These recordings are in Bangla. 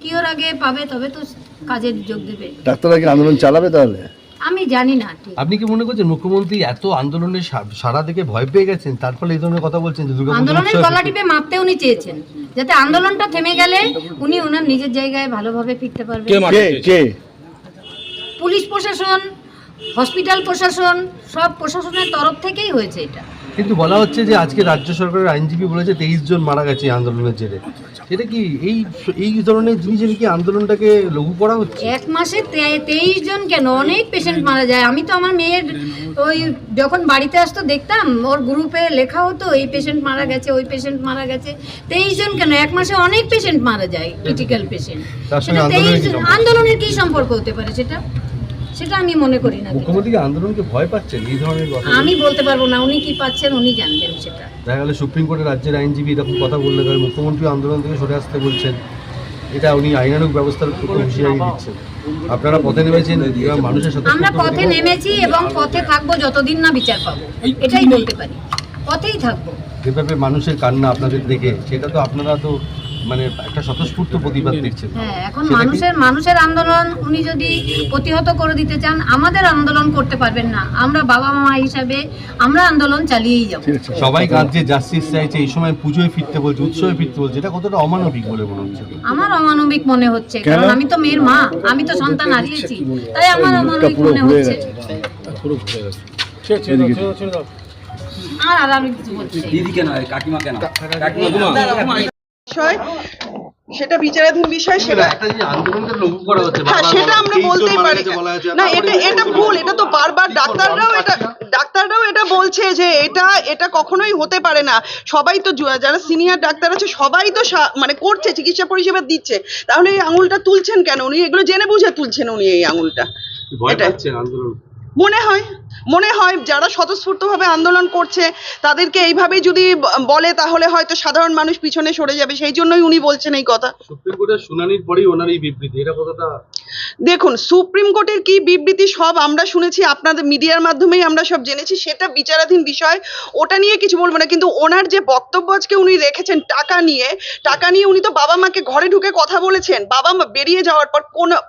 সিকিউর আগে পাবে তবে তো কাজে যোগ দেবে। ডাক্তাররা কি আন্দোলন চালাবে তাহলে? আমি জানি না ঠিক। আপনি কি মনে করছেন মুখ্যমন্ত্রী এত আন্দোলনের সারা থেকে ভয় পেয়ে গেছেন, তার ফলে এই ধরনের কথা বলছেন যে দুর্গাপূজা আন্দোলনের গলা টিপে মারতে উনি চেয়েছেন, যাতে আন্দোলনটা থেমে গেলে উনি ওনার নিজের জায়গায় ভালোভাবে ফিরতে পারবেন। কে? পুলিশ প্রশাসন, হসপিটাল প্রশাসন, সব প্রশাসনের তরফ থেকেই হয়েছে এটা। কিন্তু বলা হচ্ছে যে আজকে রাজ্য সরকারের আইনজীবী বলেছে 23 জন মারা গেছে এই আন্দোলনের জেরে। এটা কি এই ধরনের জিনিসের কি আন্দোলনটাকে লঘু করা হচ্ছে? এক মাসে 23 জন কেন, অনেক পেশেন্ট মারা যায়। আমি তো আমার মেয়ের ওই যখন বাড়িতে আসতো দেখতাম ওর গ্রুপে লেখা হতো এই পেশেন্ট মারা গেছে, ওই পেশেন্ট মারা গেছে। 23 জন কেন, এক মাসে অনেক পেশেন্ট মারা যায়, ক্রিটিক্যাল পেশেন্ট। আন্দোলনের কি সম্পর্ক হতে পারে সেটা আমি মনে করি না। মুখ্যমন্ত্রী আন্দোলনকে ভয় পাচ্ছেন এই ধরনের কথা? আমি বলতে পারবো না, উনি কি পাচ্ছেন উনি জানবেন সেটা। দেখা গেল সুপ্রিম কোর্টের রাজ্যের আইনজীবী এরকম কথা বললে তবে মুখ্যমন্ত্রী আন্দোলন থেকে সরে আসতে বলছেন, এটা উনি আইনানুগ ব্যবস্থার হুঁশিয়ারি দিচ্ছেন। আপনারা পথে নেমেছেন, মানুষের সাথে আমরা পথে নেমেছি এবং পথে থাকবো যতদিন না বিচার পাবো, এটাই বলতে পারি। পথেই থাকবো। যেভাবে মানুষের কান্না আপনাদের দেখে, সেটা তো আপনারা তো মানে একটা স্বতঃস্ফূর্ত প্রতিবাদ দেখছেন। হ্যাঁ, এখন মানুষের আন্দোলন উনি যদি প্রতিহত করে দিতে চান, আমাদের আন্দোলন করতে পারবেন না। আমরা বাবা মা হিসাবে আমরা আন্দোলন চালিয়েই যাব। সবাই কাঁদছে, জাস্টিস চাইছে, এই সময় পুজোয় ফিরতে বলছে, উৎসবে ফিরতে বলছে, এটা কতটা অমানবিক বলে মনে হচ্ছে? আমার অমানবিক মনে হচ্ছে, কারণ আমি তো মেয়ের মা, আমি তো সন্তান হারিয়েছি, তাই আমার অমানবিক মনে হচ্ছে। আর আমি কিছু বলছি না। দিদি কেন, কাকিমা কেন, কাকিমা বিষয় সেটা বিচারাধীন বিষয়, সেটা আন্দোলনকে লঘু করা হচ্ছে। হ্যাঁ, সেটা আমরা বলতেই পারি না। এটা ভুল, এটা তো বারবার ডাক্তাররাও এটা বলছে যে এটা কখনোই হতে পারে না। সবাই তো যারা সিনিয়র ডাক্তার আছে সবাই তো মানে করছে, চিকিৎসা পরিষেবা দিচ্ছে, তাহলে এই আঙুলটা তুলছেন কেন উনি? এগুলো জেনে বুঝে তুলছেন উনি এই আঙুলটা। আন্দোলন মনে হয় যারা স্বতঃস্ফূর্তভাবে আন্দোলন করছে তাদেরকে এইভাবেই যদি বলে তাহলে হয়তো সাধারণ মানুষ পিছনে সরে যাবে, সেই জন্যই উনি বলছেন এই কথা। সুপ্রিম কোর্টের শুনানির পরেই ওনার এই বিবৃতি, এটা কতটা? দেখুন, সুপ্রিম কোর্টের কি বিবৃতি সব আমরা শুনেছি, আপনাদের মিডিয়ার মাধ্যমেই আমরা সব জেনেছি, সেটা বিচারাধীন বিষয়, ওটা নিয়ে কিছু বলবো না। কিন্তু ওনার যে বক্তব্য আজকে উনি রেখেছেন টাকা নিয়ে উনি তো বাবা মাকে ঘরে ঢুকে কথা বলেছেন। বাবা মা বেরিয়ে যাওয়ার পর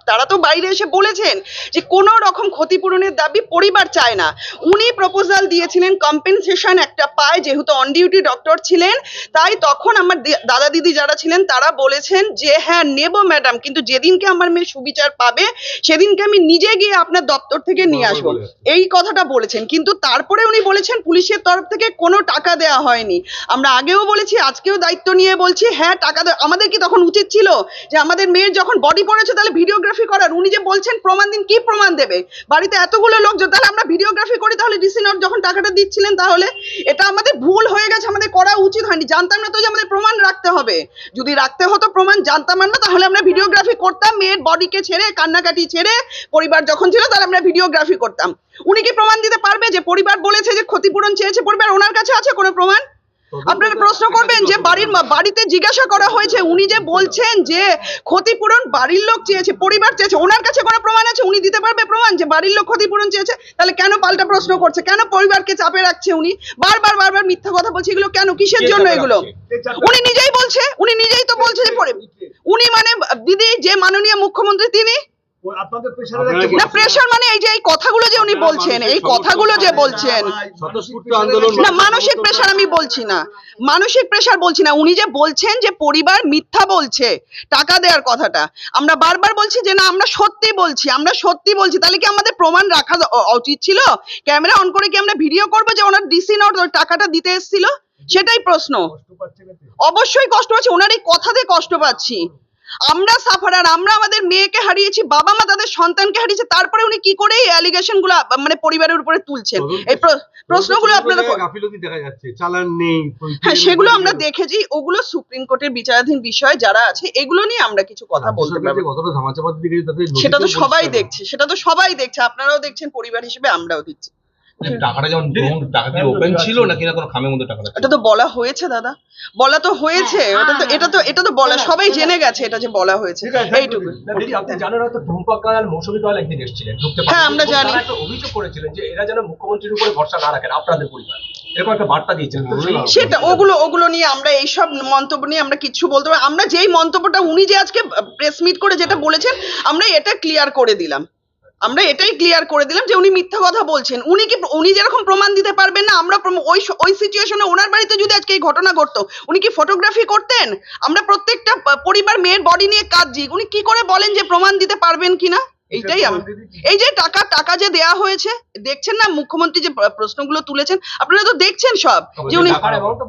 তারা তো বাইরে এসে বলেছেন যে কোনো রকম ক্ষতিপূরণের দাবি পরিবার চায় না। উনি প্রপোজাল দিয়েছিলেন কম্পেনসেশন একটা পায়, যেহেতু অন ডিউটি ডক্টর ছিলেন, তাই তখন আমার দাদা দিদি যারা ছিলেন তারা বলেছেন যে হ্যাঁ নেব ম্যাডাম, কিন্তু যেদিনকে আমার মেয়ে সুবিচার পাবে সেদিনকে আমি নিজে গিয়ে আপনার দপ্তর থেকে নিয়ে আসবো, এই কথাটা বলেছেন। কিন্তু তারপরে উনি বলেছেন পুলিশের তরফ থেকে কোনো টাকা দেওয়া হয়নি। আমরা আগেও বলেছি, আজকেও দায়িত্ব নিয়ে বলছি, হ্যাঁ টাকা আমাদের কি তখন উচিত ছিল যে আমাদের মেয়ের যখন বডি পড়েছে তাহলে ভিডিওগ্রাফি করার? উনি যে বলছেন প্রমাণ দিন, কি প্রমাণ দেবে? বাড়িতে এতগুলো লোকজন, তাহলে আমরা ভিডিওগ্রাফি করি, তাহলে ডিসি নোট যখন টাকাটা দিচ্ছিলেন, তাহলে এটা আমাদের ভুল হয়ে গেছে, আমাদের করা উচিত হয়নি। জানতাম না তো যে আমাদের প্রমাণ রাখতে হবে, যদি রাখতে হতো প্রমাণ জানতাম না, তাহলে আমরা ভিডিওগ্রাফি করতাম। মেয়ের বডিকে ছেড়ে, কান্নাকাটি ছেড়ে, পরিবার যখন ছিল তাহলে আমরা ভিডিওগ্রাফি করতাম। উনি কি প্রমাণ দিতে পারবে যে পরিবার বলেছে যে ক্ষতিপূরণ চেয়েছে পরিবার? ওনার কাছে আছে কোনো প্রমাণ? আপনারা প্রশ্ন করবেন যে বাড়িতে জিজ্ঞাসা করা হয়েছে, উনি যে বলছেন যে ক্ষতিপূরণ বাড়ির লোক চেয়েছে, পরিবার চেয়েছে, ওনার কাছে কোনো প্রমাণ আছে? উনি দিতে পারবে প্রমাণ যে বাড়ির লোক ক্ষতিপূরণ চেয়েছে? তাহলে কেন পাল্টা প্রশ্ন করছে? কেন পরিবারকে চাপে রাখছে? উনি বারবার মিথ্যা কথা বলছে, এগুলো কেন, কিসের জন্য এগুলো? উনি নিজেই তো বলছে যে উনি মানে দিদি যে মাননীয় মুখ্যমন্ত্রী তিনি না, প্রেশার মানে এই যে এই কথাগুলো যে উনি বলছেন, এই কথাগুলো যে বলছেন না, মানসিক প্রেশার আমি বলছি না, মানসিক প্রেশার বলছি না। উনি যে বলছেন যে পরিবার মিথ্যা বলছে টাকা দেওয়ার কথাটা, আমরা বারবার বলছি যে না আমরা সত্যি বলছি, তাহলে কি আমাদের প্রমাণ রাখা উচিত ছিল? ক্যামেরা অন করে কি আমরা ভিডিও করবো যে ওনার ডিসি নোট টাকাটা দিতে এসেছিল? সেটাই প্রশ্ন। অবশ্যই কষ্ট পাচ্ছি, ওনার এই কথাতে কষ্ট পাচ্ছি। আমরা সাফারার, আমরা আমাদের মেয়েকে হারিয়েছি, বাবা মা তাদের সন্তানকে হারিয়েছে, তারপরে উনি কি করে এই অ্যালিগেশন গুলো মানে পরিবারের উপরে তুলছেন? এই প্রশ্নগুলো আপনারা গাফিলতি দেখা যাচ্ছে, চালান নেই। হ্যাঁ, সেগুলো আমরা দেখেছি, ওগুলো সুপ্রিম কোর্টের বিচারাধীন বিষয় যারা আছে, এগুলো নিয়ে আমরা কিছু কথা বলতে পারবো। সেটা তো সবাই দেখছে, আপনারাও দেখছেন, পরিবার হিসেবে আমরাও দেখছি। টাকাটা যেমন টাকা কি ওপেন ছিল নাকি না কোনো খামের মধ্যে টাকা? এটা তো বলা হয়েছে দাদা, বলা তো হয়েছে, এটা তো বলা, সবাই জেনে গেছে এটা যে বলা হয়েছে, এইটুকু। আপনি জানেন হয়তো টুম্পা কাল, মৌসুমী কাল একদিন এসেছিলেন, হ্যাঁ আমরা জানি, একটা অভিযোগ করেছিলেন যে এরা যেন মুখ্যমন্ত্রীর উপরে ভরসা না রাখেন আপনাদের পরিবার। এরকম একটা বার্তা দিয়েছেন সেটা ওগুলো নিয়ে আমরা এইসব মন্তব্য নিয়ে আমরা কিছু বলতে পারি। আমরা যেই মন্তব্যটা উনি যে আজকে প্রেস মিট করে যেটা বলেছেন, আমরা এটা ক্লিয়ার করে দিলাম। আমরা এটাই ক্লিয়ার করে দিলাম যে উনি মিথ্যা কথা বলছেন। উনি যেরকম প্রমাণ দিতে পারবেন না, আমরা ওই সিচুয়েশনে ওনার বাড়িতে যদি আজকে এই ঘটনা ঘটতো, উনি কি ফটোগ্রাফি করতেন? আমরা প্রত্যেকটা পরিবার মেয়ের বডি নিয়ে কাঁদছি, উনি কি করে বলেন যে প্রমাণ দিতে পারবেন কিনা? এইটাই এই যে টাকা যে দেয়া হয়েছে, দেখছেন না মুখ্যমন্ত্রী যে প্রশ্নগুলো তুলেছেন, আপনারা তো দেখছেন সব যে উনি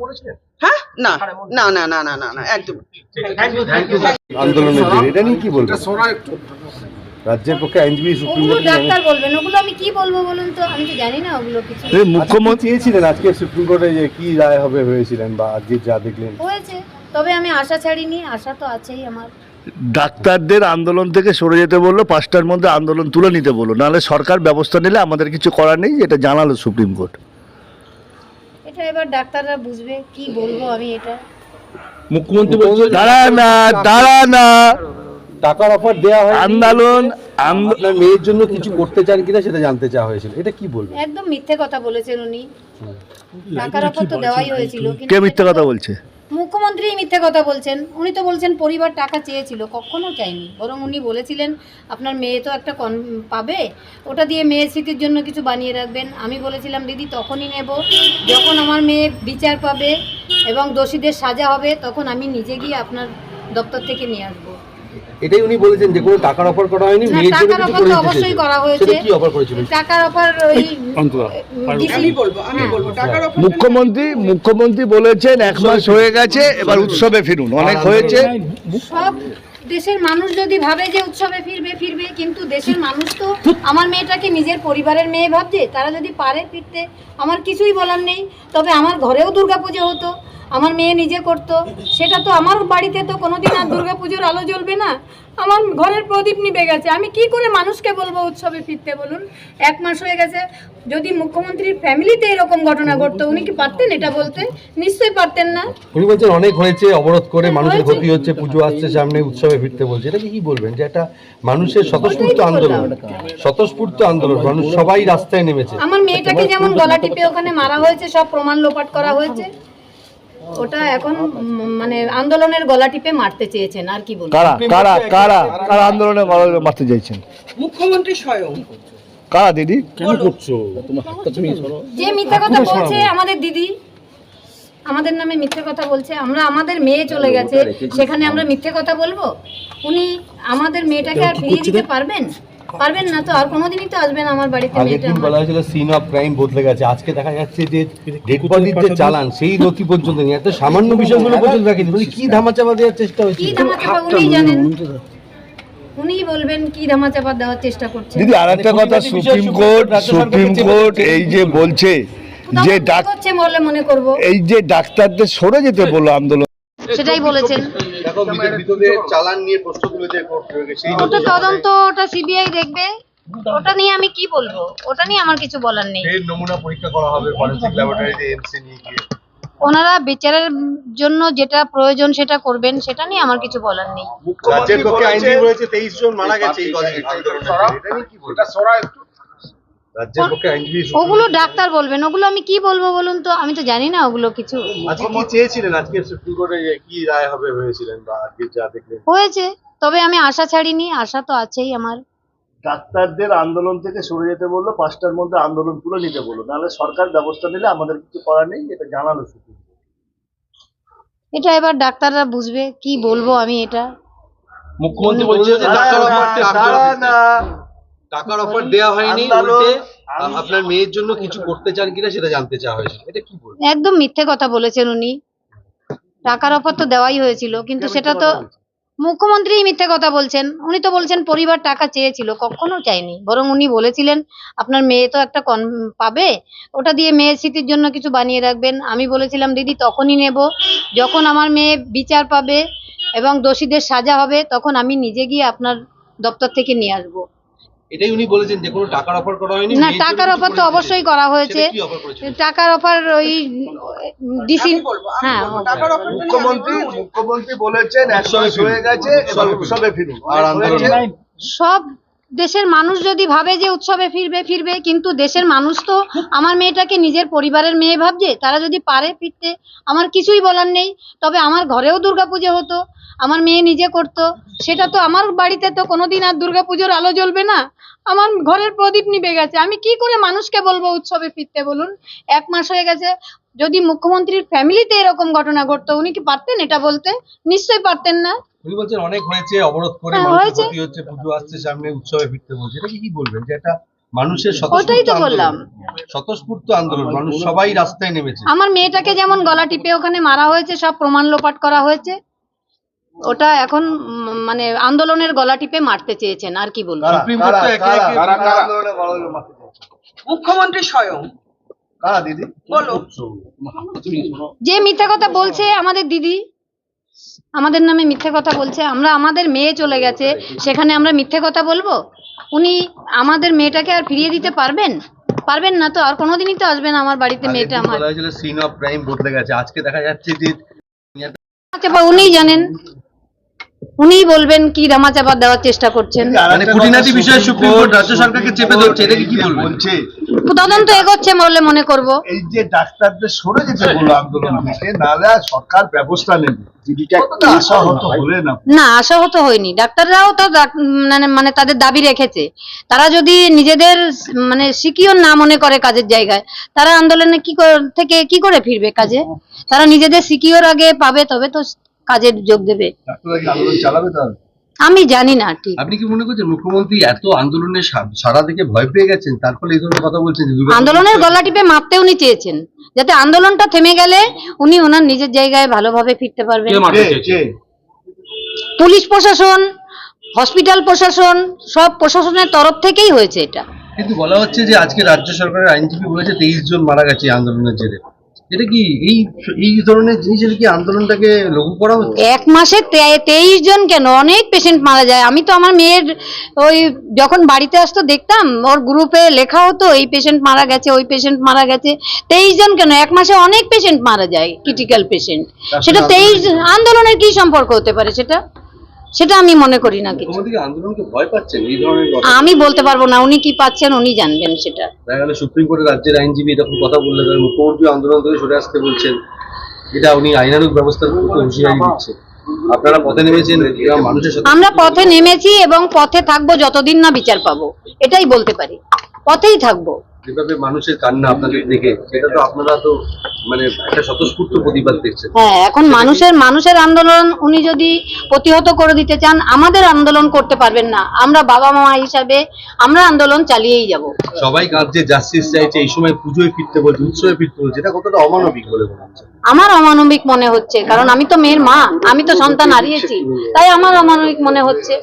বলেছিলেন। হ্যাঁ না না না না না না না একদম আন্দোলনের দিন এটা নিয়ে কি বলবেন? রাজ্যের পক্ষে আইনজীবী সুপ্রিম ওগুলো কোর্টে ডাক্তার বলবেন, ওগুলো আমি কি বলবো বলুন তো, আমি তো জানি না ওগুলো কিছু। মুখ্যমন্ত্রী চেয়েছিলেন আজকে সুপ্রিম কোর্টে যে কি রায় হবে ভেবেছিলেন, বা আজকে যা দেখলেন? হয়েছে, তবে আমি আশা ছাড়িনি, আশা তো আছেই আমার। ডাক্তারদের আন্দোলন থেকে সরে যেতে বললো, 5টার মধ্যে আন্দোলন তুলে নিতে বললো, নাহলে সরকার ব্যবস্থা নিলে আমাদের কিছু করার নেই, এটা জানালো সুপ্রিম কোর্ট। এটা এবার ডাক্তাররা বুঝবে, কি বলবো আমি এটা। মুখ্যমন্ত্রী বলছেন দাঁড়া না টাকার অফার দেওয়া হয়, আন্দোলন আপনার মেয়ের জন্য কিছু করতে চান কিনা সেটা জানতে চাওয়া হয়েছিল, এটা কি বলবেন? একদম মিথ্যে কথা বলেছেন উনি। টাকার অফার তো দেওয়াই হয়েছিল, কিন্তু কে মিথ্যে কথা বলছে? মুখ্যমন্ত্রী মিথ্যে কথা বলছেন। উনি তো বলছেন পরিবার টাকা চেয়েছিল, কখনো চাইনি, বরং উনি বলেছিলেন আপনার মেয়ে তো একটা পাবে, ওটা দিয়ে মেয়ের স্মৃতির জন্য কিছু বানিয়ে রাখবেন। আমি বলেছিলাম দিদি তখনই নেব যখন আমার মেয়ে বিচার পাবে এবং দোষীদের সাজা হবে, তখন আমি নিজে গিয়ে আপনার দপ্তর থেকে নিয়ে আসবো। এটাই উনি বলেছেন যে কোনো টাকার অফার করা হয়নি, না, মেয়ের জন্য টাকার কিছু অফার করে তো দিতে অবশ্যই চেয়েছেন। করা হয়েছে। সেটা কি অফার করেছিলেন? টাকার অফার ওই আমি বলবো টাকার অফার মুখ্যমন্ত্রী বলেছেন 1 মাস হয়ে গেছে, এবার উৎসবে ফিরুন, অনেক হয়েছে। সব দেশের মানুষ যদি ভাবে যে উৎসবে ফিরবে, কিন্তু দেশের মানুষ তো আমার মেয়েটাকে নিজের পরিবারের মেয়ে ভাবছে। তারা যদি পারে ফিরতে, আমার কিছুই বলার নেই। তবে আমার ঘরেও দুর্গাপুজো হতো, আমার মেয়ে নিজে করতো, সেটা তো আমার বাড়িতে তো কোনোদিন আর দুর্গাপুজোর আলো জ্বলবে না, আমার ঘরের প্রদীপ নিভে গেছে। আমি কি করে মানুষকে বলবো উৎসবে ফিরতে বলুন? 1 মাস হয়ে গেছে। যদি মুখ্যমন্ত্রীর ফ্যামিলিতে এরকম ঘটনা ঘটতো, উনি কি পারতেন এটা বলতে? নিশ্চয়ই পারতেন না। উনি বলছেন অনেক হয়েছে, অবরোধ করে মানুষের ক্ষতি হচ্ছে, পুজো আসছে সামনে, উৎসবে ফিরতে বলছে, এটা কি বলবেন? যে একটা মানুষের স্বতঃস্ফূর্ত আন্দোলন, মানুষ সবাই রাস্তায় নেমেছে। আমার মেয়েটাকে যেমন গলা টিপে ওখানে মারা হয়েছে, সব প্রমাণ লোপাট করা হয়েছে, ওটা এখন মানে আন্দোলনের গলা টিপে মারতে চেয়েছেন, আর কি বলবো। কারা আন্দোলনে মারতে চাইছেন? মুখ্যমন্ত্রী স্বয়ং। কারা দিদি? যে মিথ্যা কথা বলছে আমাদের দিদি, আমাদের নামে মিথ্যে কথা বলছে। আমাদের মেয়ে চলে গেছে, সেখানে আমরা মিথ্যে কথা বলবো? উনি আমাদের মেয়েটাকে আর ফিরিয়ে দিতে পারবেন না তো, আর কোনোদিনই তো আসবেন আমার বাড়িতে। আগের দিন বলা হয়েছিল সিন অফ ক্রাইম বদলে গেছে, আজকে দেখা যাচ্ছে যে ডেড বডির যে চালান সেই নথি পর্যন্ত নেই, এত সামান্য বিষয়গুলো পর্যন্ত রাখেনি। উনি কি ধামাচাপা দেওয়ার চেষ্টা হয়েছে? কি ধামাচাপা উনি জানেন, উনি বলবেন কি ধামাচাপা দেওয়ার চেষ্টা করছে। দিদি আরেকটা কথা, সুপ্রিম কোর্ট এই যে বলছে যে করছে বলে মনে করব, এই যে ডাক্তারদের সরে যেতে বললো আন্দোলন, সেটাই বলেছেন। দেখো বিতর্কের চালান নিয়ে প্রশ্ন তুলেছে কোর্ট, সেই ওটা তদন্ত, ওটা সিবিআই দেখবে, ওটা নিয়ে আমি কি বলবো, ওটা নিয়ে আমার কিছু বলার নেই। এর নমুনা পরীক্ষা করা হবে ফরেনসিক ল্যাবরেটরিতে এমসি নিয়ে গিয়ে। ওনারা বিচারের জন্য যেটা প্রয়োজন সেটা করবেন, সেটা নিয়ে আমার কিছু বলার নেই। রাজ্যের পক্ষে আইনজীবী রয়েছে, 23 জন মারা গেছে এই কদিন আন্দোলনে। এটা নিয়ে কি বলবেন? রাজ্যের পক্ষে আইনজীবী ওগুলো ডাক্তার বলবেন, ওগুলো আমি কি বলবো বলুন তো, আমি তো জানি না ওগুলো কিছু। আজকে কি চেয়েছিলেন, আজকে সুপ্রিম কোর্টে কি রায় হবে ভেবেছিলেন, বা আজকে যা দেখলেন? হয়েছে, তবে আমি আশা ছাড়িনি, আশা তো আছেই আমার। ডাক্তারদের আন্দোলন থেকে সরে যেতে বললো, 5টার মধ্যে আন্দোলন তুলে নিতে বললো, নাহলে সরকার ব্যবস্থা নিলে আমাদের কিছু করার নেই, এটা জানালো সুপ্রিম কোর্ট। এটা এবার ডাক্তাররা বুঝবে, কি বলবো আমি এটা। মুখ্যমন্ত্রী বলছেন যে টাকার অফার দেওয়া হয়নি, উল্টে আপনার মেয়ের জন্য কিছু করতে চান কিনা সেটা জানতে চাওয়া হয়েছিল, এটা কি বলবেন? একদম মিথ্যে কথা বলেছেন উনি। টাকার অফার তো দেওয়াই হয়েছিল, কিন্তু সেটা তো মুখ্যমন্ত্রী মিথ্যে কথা বলছেন। উনি তো বলছেন পরিবার টাকা চেয়েছিল, কখনো চাইনি, বরং উনি বলেছিলেন আপনার মেয়ে তো একটা পাবে, ওটা দিয়ে মেয়ের স্মৃতির জন্য কিছু বানিয়ে রাখবেন। আমি বলেছিলাম দিদি তখনই নেব যখন আমার মেয়ে বিচার পাবে এবং দোষীদের সাজা হবে, তখন আমি নিজে গিয়ে আপনার দপ্তর থেকে নিয়ে আসবো। এটাই উনি বলেছেন যে কোনো টাকার অফার করা হয়নি। না, টাকার অফার তো অবশ্যই করা হয়েছে। টাকার অফার ওই ডিসি, হ্যাঁ, মুখ্যমন্ত্রী বলেছেন 1 মাস হয়ে গেছে, এবার উৎসবে ফিরুন। আর আন্দোলন সব দেশের মানুষ যদি ভাবে যে উৎসবে ফিরবে ফিরবে, কিন্তু দেশের মানুষ তো আমার মেয়েটাকে নিজের পরিবারের মেয়ে ভাবছে। তারা যদি পারে ফিরতে, আমার কিছুই বলার নেই। তবে আমার ঘরেও দুর্গাপুজো হতো, আমার মেয়ে নিজে করতো, সেটা তো আমার বাড়িতে তো কোনোদিন আর দুর্গাপুজোর আলো জ্বলবে না। আমার ঘরের প্রদীপ নিভে গেছে, আমি কি করে মানুষকে বলবো উৎসবে ফিরতে বলুন? 1 মাস হয়ে গেছে। যদি মুখ্যমন্ত্রীর ফ্যামিলিতে এরকম ঘটনা ঘটতো, উনি কি পারতেন এটা বলতে? নিশ্চয়ই পারতেন না। উনি বলছেন অনেক হয়েছে, অবরোধ করে হ্যাঁ, মানুষের হয়েছে। ক্ষতি হচ্ছে, পুজো আসছে সামনে, উৎসবে ফিরতে বলছে, এটা কি বলবেন যে এটা মানুষের ওটাই স্বতঃস্ফূর্ত তো আন্দোলন? বললাম। স্বতঃস্ফূর্ত আন্দোলন, মানুষ সবাই রাস্তায় নেমেছে। আমার মেয়েটাকে যেমন গলা টিপে ওখানে মারা হয়েছে, সব প্রমাণ লোপাট করা হয়েছে। ওটা এখন মানে আন্দোলনের গলা টিপে মারতে চেয়েছেন, আর কি বলবো। সুপ্রিম কোর্ট তো একে একে আন্দোলনে বড় মারতে চাইছে। মুখ্যমন্ত্রী স্বয়ং কারা দিদি? বলো। যে মিথ্যে কথা বলছে আমাদের দিদি, আমাদের নামে মিথ্যে কথা বলছে। আমরা, আমাদের মেয়ে চলে গেছে, সেখানে আমরা মিথ্যে কথা বলবো? উনি আমাদের মেয়েটাকে আর ফিরিয়ে দিতে পারবেন? পারবেন না তো। আর কোনোদিনই তো আসবেন আমার বাড়িতে মেয়েটা আমার। বলা হয়েছিল সিন অফ ক্রাইম বদলে গেছে, আজকে দেখা যাচ্ছে যে চাপা উনিই জানেন, উনিই বলবেন কি ধামাচাপা দেওয়ার চেষ্টা করছেন। মানে খুঁটিনাটি বিষয়ে সুপ্রিম কোর্ট রাজ্য সরকারকে চেপে ধরছে, এটাকে কি বলবেন? বলছে তদন্ত এগোচ্ছে বলে মনে করব। এই যে ডাক্তারদের সরে যেতে বললো আন্দোলন থেকে, নাহলে আর সরকার ব্যবস্থা নেবে। কতটা আশাহত হলেন আপনি? না, আশাহত হয়নি। ডাক্তাররাও তো মানে তাদের দাবি রেখেছে। তারা যদি নিজেদের মানে সিকিউর না মনে করে কাজের জায়গায়, তারা আন্দোলনে থেকে কি করে ফিরবে কাজে? তারা নিজেদের সিকিউর আগে পাবে, তবে তো কাজে যোগ দেবে। ডাক্তাররা কি আন্দোলন চালাবে তাহলে? আমি জানি না ঠিক। আপনি কি মনে করছেন মুখ্যমন্ত্রী এত আন্দোলনের সারা থেকে ভয় পেয়ে গেছেন, তার ফলে এই ধরনের কথা বলছেন? যে আন্দোলনের গলা টিপে মারতে উনি চেয়েছেন, যাতে আন্দোলনটা থেমে গেলে উনি ওনার নিজের জায়গায় ভালোভাবে ফিরতে পারবেন। কে? পুলিশ প্রশাসন, হসপিটাল প্রশাসন, সব প্রশাসনের তরফ থেকেই হয়েছে এটা। কিন্তু বলা হচ্ছে যে আজকে রাজ্য সরকারের আইনজীবী বলেছে 23 জন মারা গেছে এই আন্দোলনের জেরে। এটা কি এই ধরনের জিনিসের কি আন্দোলনটাকে লঘু করা হচ্ছে? 1 মাসে 23 জন কেন, অনেক পেশেন্ট মারা যায়। আমি তো আমার মেয়ের ওই যখন বাড়িতে আসতো দেখতাম, ওর গ্রুপে লেখা হতো এই পেশেন্ট মারা গেছে, ওই পেশেন্ট মারা গেছে। 23 জন কেন, 1 মাসে অনেক পেশেন্ট মারা যায়, ক্রিটিক্যাল পেশেন্ট। সেটা 23 আন্দোলনের কি সম্পর্ক হতে পারে? সেটা আমি মনে করি না কিছু। মুখ্যমন্ত্রী আন্দোলনকে ভয় পাচ্ছেন এই ধরনের কথা? আমি বলতে পারবো না, উনি কি পাচ্ছেন উনি জানবেন সেটা। দেখা গেল সুপ্রিম কোর্টের রাজ্যের আইনজীবী এরকম কথা বললে মুখ্যমন্ত্রী আন্দোলন থেকে সরে আসতে বলছেন, এটা উনি আইনানুগ ব্যবস্থার প্রতি হুঁশিয়ারি দিচ্ছে। আপনারা পথে নেমেছেন, এরা মানুষের সাথে। আমরা পথে নেমেছি এবং পথে থাকবো যতদিন না বিচার পাবো, এটাই বলতে পারি। পথেই থাকবো। যেভাবে মানুষের কান্না আপনাদের দেখে, সেটা তো আপনারা তো মানে একটা স্বতঃস্ফূর্ত প্রতিবাদ দেখছেন। হ্যাঁ, এখন মানুষের আন্দোলন উনি যদি প্রতিহত করে দিতে চান, আমাদের আন্দোলন করতে পারবেন না। আমরা বাবা মা হিসাবে আমরা আন্দোলন চালিয়েই যাব। সবাই কাঁদছে, জাস্টিস চাইছে, এই সময় পুজোয় ফিরতে বলছে, উৎসবে ফিরতে বলছে, এটা কতটা অমানবিক বলে মনে হচ্ছে? আমার অমানবিক মনে হচ্ছে, কারণ আমি তো মেয়ের মা, আমি তো সন্তান হারিয়েছি, তাই আমার অমানবিক মনে হচ্ছে।